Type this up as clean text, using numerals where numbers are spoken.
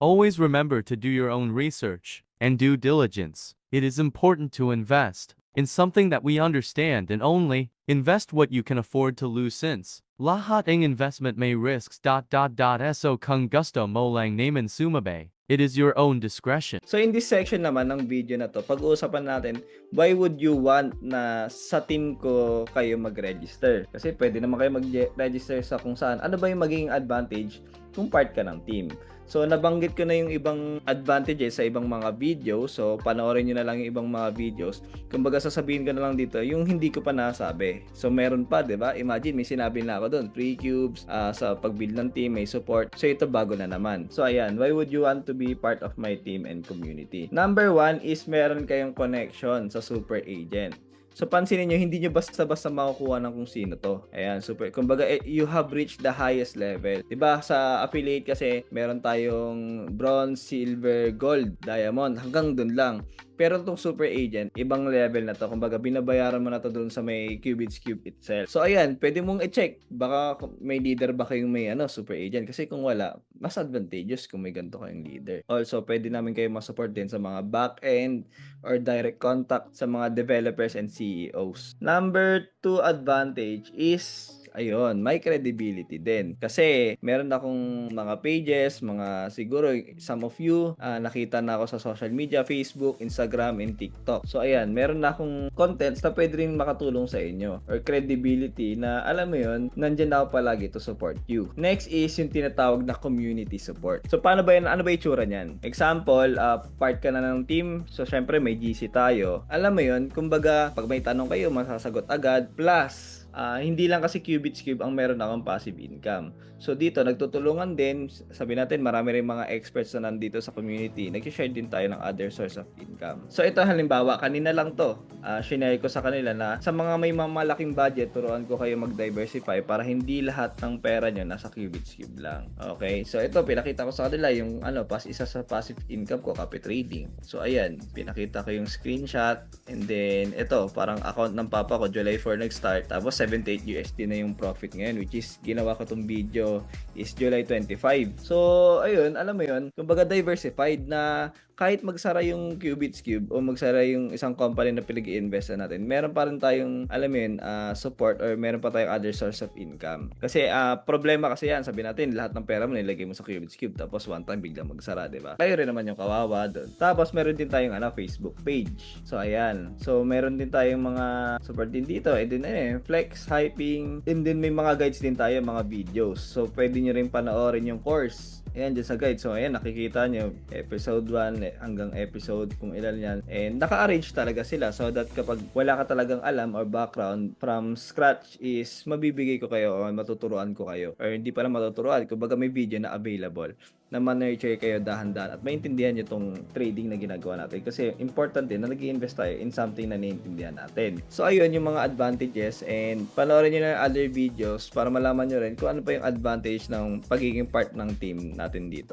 Always remember to do your own research and due diligence. It is important to invest in something that we understand and only invest what you can afford to lose since lahat ng investment may risks. So kung gusto mo lang naman sumabay, it is your own discretion. So in this section naman ng video na to, pag-uusapan natin, why would you want na sa team ko kayo mag-register? Kasi pwede naman kayo mag-register sa kung saan. Ano ba yung magiging advantage kung part ka ng team? So nabanggit ko na yung ibang advantages sa ibang mga videos. So panoorin nyo na lang yung ibang mga videos. Kumbaga sasabihin ko na lang dito yung hindi ko pa nasabi. So meron pa, 'di ba? Imagine may sinabi na ako doon, free cubes, sa pag-build ng team, may support. So ito bago na naman. So ayan, why would you want to be part of my team and community? Number 1 is meron kayong connection sa super agent. So pansinin nyo, hindi nyo basta-basta makukuha ng kung sino to. Ayan, super. Kumbaga, you have reached the highest level. Diba, sa affiliate kasi, meron tayong bronze, silver, gold, diamond. Hanggang dun lang. Pero itong super agent, ibang level na to. Kumbaga, binabayaran mo na to dun sa may Cubits Cube itself. So, ayan, pwede mong i-check. Baka may leader ba kayong may super agent. Kasi kung wala, mas advantageous kung may ganito kayong leader. Also, pwede namin kayo masupport din sa mga back-end or direct contact sa mga developers and CEOs. Number 2 advantage is ayun, may credibility din. Kasi meron akong mga pages, mga siguro some of you nakita na ako sa social media, Facebook, Instagram, and TikTok. So ayan, meron na akong contents na pwede rin makatulong sa inyo or credibility na alam mo yun, nandyan na ako palagi to support you. Next is yung tinatawag na community support. So paano ba yan? Ano ba itsura niyan? Example, part ka na ng team. So syempre may GC tayo. Alam mo yun, kumbaga pag may tanong kayo, masasagot agad. Plus, hindi lang kasi Cubits Cube ang meron akong passive income. So dito, nagtutulungan din, sabi natin, marami rin mga experts na nandito sa community. Nag-share din tayo ng other source of income. So ito halimbawa, kanina lang to, shinare ko sa kanila na sa mga may malaking budget, turuan ko kayo mag-diversify para hindi lahat ng pera nyo nasa Cubits Cube lang. Okay, so ito, pinakita ko sa kanila yung isa sa passive income ko, copy trading. So ayan, pinakita ko yung screenshot, and then ito, parang account ng papa ko, July 4 nag-start, tapos 78 USD na yung profit ngayon, which is ginawa ko tong video is July 25. So ayun, alam mo yun, kumbaga diversified na kahit magsara yung Cubits Cube o magsara yung isang company na pinag-i-invest natin, meron pa rin tayong, alam mo yun, support or meron pa tayong other source of income. Kasi problema kasi yan, sabi natin, lahat ng pera mo nilagay mo sa Cubits Cube tapos one time biglang magsara, diba? Kayo rin naman yung kawawa doon. Tapos meron din tayong Facebook page. So ayan. So meron din tayong mga support din dito. And then flex, hyping, and then may mga guides din tayo, mga videos. So pwede nyo rin panoorin yung course. Ayan, dyan sa guide. So, ayan, nakikita nyo, episode 1 hanggang episode kung ilan yan. And naka-arrange talaga sila so that kapag wala ka talagang alam or background from scratch is mabibigay ko kayo o matuturuan ko kayo. Or hindi pala matuturuan, kumbaga may video na available na ma-nurture kayo dahan-dahan at maintindihan nyo tong trading na ginagawa natin. Kasi important din na nag-i-invest tayo in something na naiintindihan natin. So, ayun yung mga advantages and panoorin nyo na yung other videos para malaman nyo rin kung ano pa yung advantage ng pagiging part ng team natin dito.